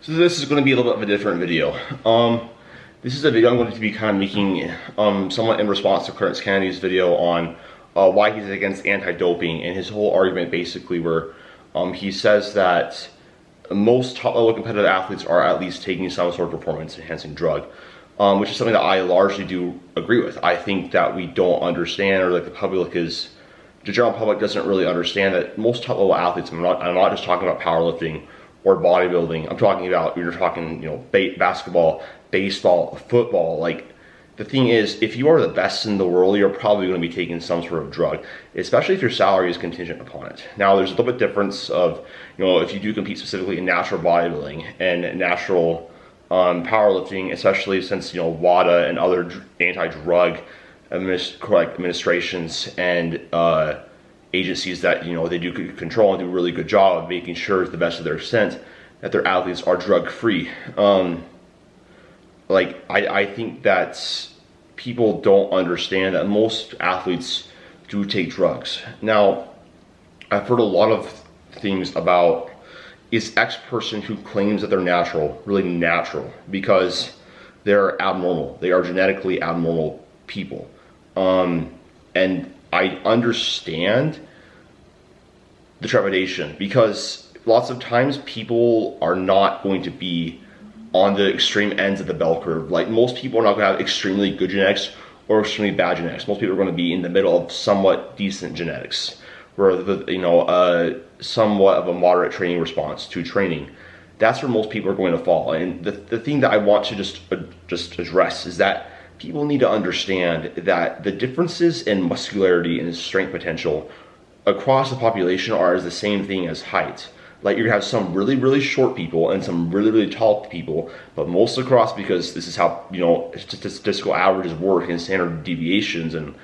So this is going to be a little bit of a different video. This is a video I'm going to be kind of making somewhat in response to Clarence Kennedy's video on why he's against anti-doping, and his whole argument basically where he says that most top-level competitive athletes are at least taking some sort of performance-enhancing drug, which is something that I largely do agree with. I think that we don't understand, or like the general public doesn't really understand that most top-level athletes, I'm not just talking about powerlifting or bodybuilding. I'm talking about, you're talking, basketball, baseball, football. Like, the thing is, if you are the best in the world, you're probably going to be taking some sort of drug, especially if your salary is contingent upon it. Now, there's a little bit difference of, if you do compete specifically in natural bodybuilding and natural powerlifting, especially since, WADA and other anti-drug administrations and agencies that they do control and do a really good job of making sure, to the best of their extent, that their athletes are drug free. I think that people don't understand that most athletes do take drugs. Now, I've heard a lot of things about, is X person who claims that they're natural really natural because they're abnormal. They are genetically abnormal people. And I understand the trepidation, because lots of times people are not going to be on the extreme ends of the bell curve. Like, most people are not going to have extremely good genetics or extremely bad genetics. Most people are going to be in the middle of somewhat decent genetics, where somewhat of a moderate training response to training. That's where most people are going to fall. And the thing that I want to just address is that people need to understand that the differences in muscularity and strength potential across the population are the same thing as height. Like, you're gonna have some really, really short people and some really, really tall people, but most across, because this is how, statistical averages work and standard deviations and,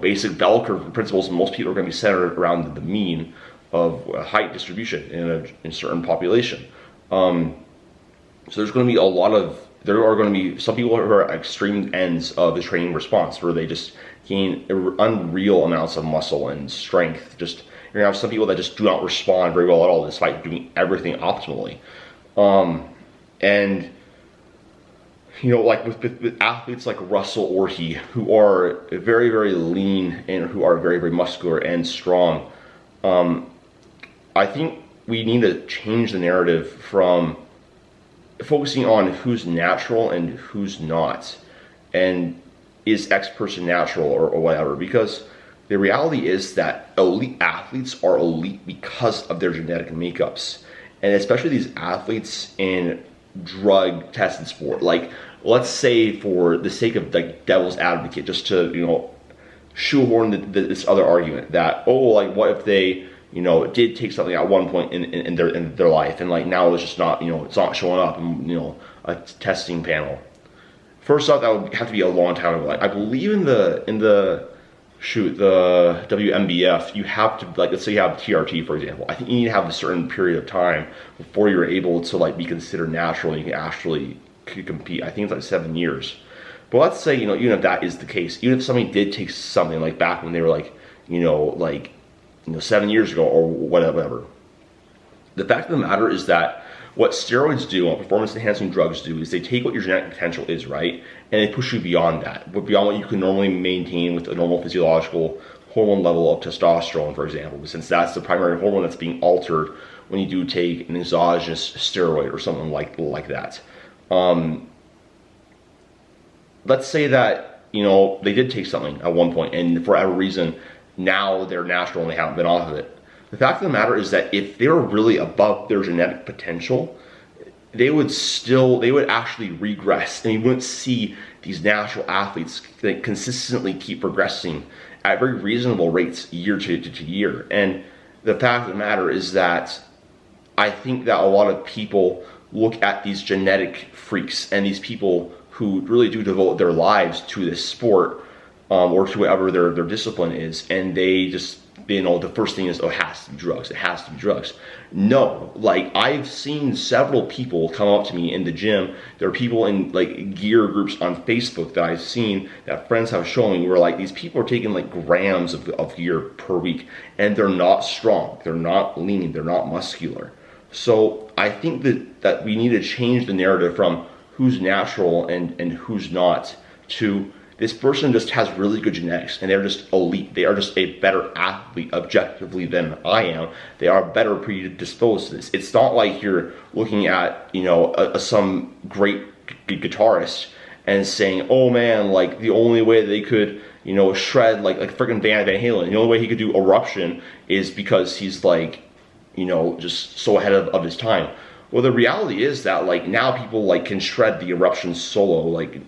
basic bell curve principles, most people are gonna be centered around the mean of height distribution in a certain population. So there's gonna be there are going to be some people who are at extreme ends of the training response, where they just gain unreal amounts of muscle and strength. You're going to have some people that just do not respond very well at all, despite doing everything optimally. With athletes like Russell Orhe, who are very, very lean and who are very, very muscular and strong, I think we need to change the narrative from focusing on who's natural and who's not, and is X person natural or whatever, because the reality is that elite athletes are elite because of their genetic makeups, and especially these athletes in drug tested sport. Like, let's say, for the sake of devil's advocate, just to shoehorn this other argument that, what if they did take something at one point in their life, and now it's just not, it's not showing up in, a testing panel. First off, that would have to be a long time ago. I believe in the WMBF, you have to, let's say you have TRT, for example. I think you need to have a certain period of time before you're able to be considered natural and you can actually compete. I think it's 7 years. But let's say, even if that is the case, even if somebody did take something back when they were 7 years ago or whatever. The fact of the matter is that what steroids do, what performance-enhancing drugs do, is they take what your genetic potential is, right, and they push you beyond that, beyond what you can normally maintain with a normal physiological hormone level of testosterone, for example, since that's the primary hormone that's being altered when you do take an exogenous steroid or something like that. Let's say that, they did take something at one point, and for whatever reason, now they're natural and they haven't been off of it. The fact of the matter is that if they were really above their genetic potential, they would actually regress, and you wouldn't see these natural athletes that consistently keep progressing at very reasonable rates year to year. And the fact of the matter is that I think that a lot of people look at these genetic freaks and these people who really do devote their lives to this sport, or to whatever their discipline is, and they just, the first thing is, it has to be drugs, it has to be drugs. No, I've seen several people come up to me in the gym. There are people in gear groups on Facebook that I've seen, that friends have shown me, where these people are taking grams of gear per week, and they're not strong, they're not lean, they're not muscular. So I think that we need to change the narrative from who's natural and who's not to this person just has really good genetics and they're just elite. They are just a better athlete objectively than I am. They are better predisposed to this. It's not like you're looking at, you know, some great guitarist and saying, oh man, like the only way they could, you know, shred like freaking Van Halen, the only way he could do Eruption is because he's like, you know, just so ahead of his time. Well, the reality is that like now people like can shred the Eruption solo, like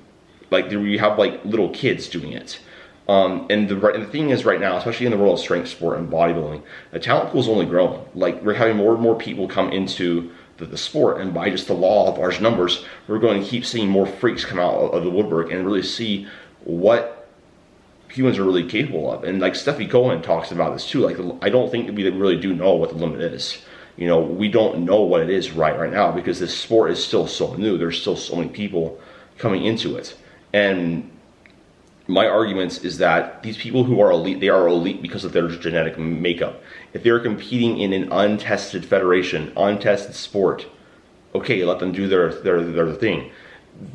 you have like little kids doing it. And the thing is right now, especially in the world of strength sport and bodybuilding, the talent pool is only growing. Like we're having more and more people come into the sport, and by just the law of large numbers, we're going to keep seeing more freaks come out of the woodwork and really see what humans are really capable of. And like Steffi Cohen talks about this too. Like I don't think that we really do know what the limit is. You know, we don't know what it is right now because this sport is still so new. There's still so many people coming into it. And my argument is that these people who are elite, they are elite because of their genetic makeup. If they're competing in an untested federation, untested sport, okay, let them do their thing.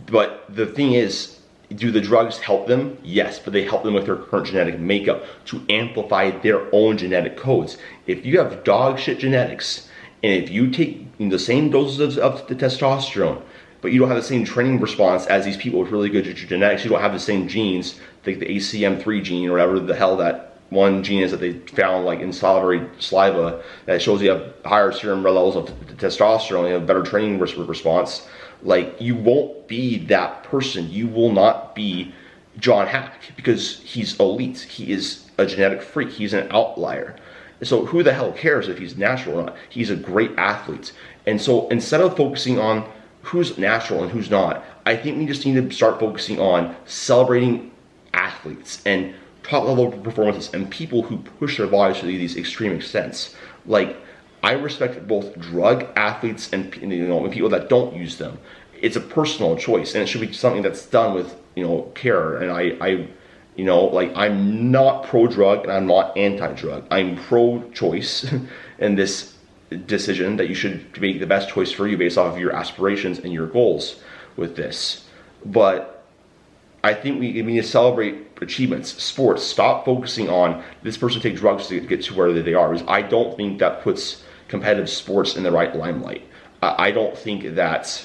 But the thing is, do the drugs help them? Yes, but they help them with their current genetic makeup to amplify their own genetic codes. If you have dog shit genetics, and if you take the same doses of the testosterone, but you don't have the same training response as these people with really good genetics, you don't have the same genes, like the ACM3 gene or whatever the hell that one gene is that they found like in salivary saliva that shows you have higher serum levels of testosterone, you have better training response, like you won't be that person. You will not be John Hack because he's elite. He is a genetic freak. He's an outlier. So who the hell cares if he's natural or not? He's a great athlete. And so instead of focusing on who's natural and who's not, I think we just need to start focusing on celebrating athletes and top level performances and people who push their bodies to these extreme extents. Like I respect both drug athletes and people that don't use them. It's a personal choice and it should be something that's done with care. And I like I'm not pro drug and I'm not anti drug. I'm pro choice in this decision that you should make the best choice for you based off of your aspirations and your goals with this. But I think we need to celebrate achievements, sports. Stop focusing on this person take drugs to get to where they are, because I don't think that puts competitive sports in the right limelight. I don't think that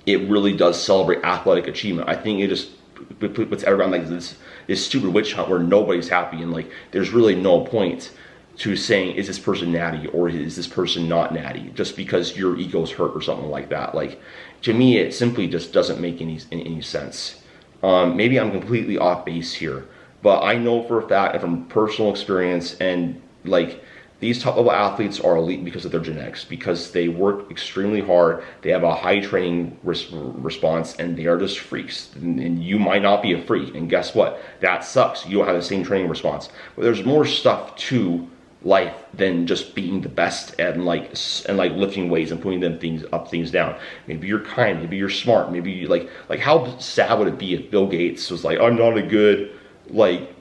it really does celebrate athletic achievement. I think it just puts everyone like this stupid witch hunt where nobody's happy, and like there's really no point to saying, is this person natty or is this person not natty, just because your ego's hurt or something like that. Like, to me, it simply just doesn't make any sense. Maybe I'm completely off base here, but I know for a fact and from personal experience, and like these top level athletes are elite because of their genetics, because they work extremely hard, they have a high training response, and they are just freaks. And you might not be a freak, and guess what? That sucks. You don't have the same training response. But there's more stuff to life than just being the best and like lifting weights and putting things down. Maybe you're kind, maybe you're smart, maybe you like how sad would it be if Bill Gates was like, I'm not a good like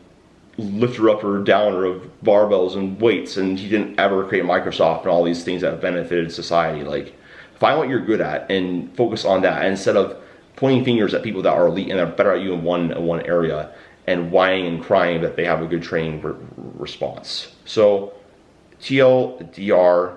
lifter upper downer of barbells and weights, and he didn't ever create Microsoft and all these things that have benefited society. Like, find what you're good at and focus on that instead of pointing fingers at people that are elite and are better at you in one area and whining and crying that they have a good training response. So TLDR,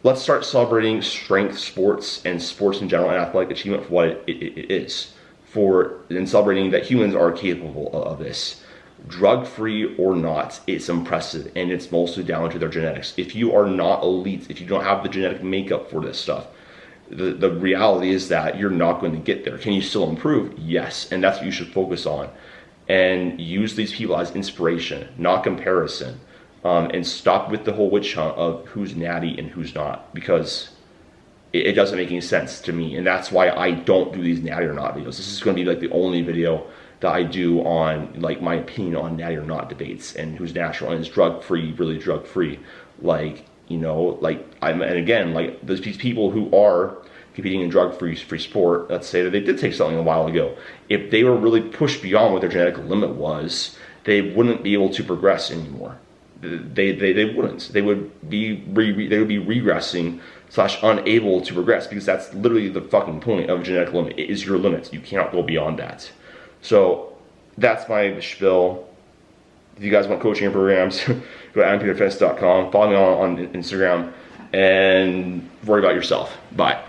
let's start celebrating strength sports and sports in general and athletic achievement for what it is, and celebrating that humans are capable of this. Drug-free or not, it's impressive, and it's mostly down to their genetics. If you are not elite, if you don't have the genetic makeup for this stuff, the reality is that you're not going to get there. Can you still improve? Yes, and that's what you should focus on. And use these people as inspiration, not comparison. And stop with the whole witch hunt of who's natty and who's not, because it doesn't make any sense to me. And that's why I don't do these natty or not videos. This is going to be like the only video that I do on like my opinion on natty or not debates and who's natural and is drug-free, really drug-free. Like, and again, like these people who are competing in drug-free sport, let's say that they did take something a while ago. If they were really pushed beyond what their genetic limit was, they wouldn't be able to progress anymore. they wouldn't. They would be regressing / unable to progress, because that's literally the fucking point of a genetic limit. It is your limit. You cannot go beyond that. So that's my spiel. If you guys want coaching programs, go to adampeterfitness.com. Follow me on Instagram, and worry about yourself. Bye.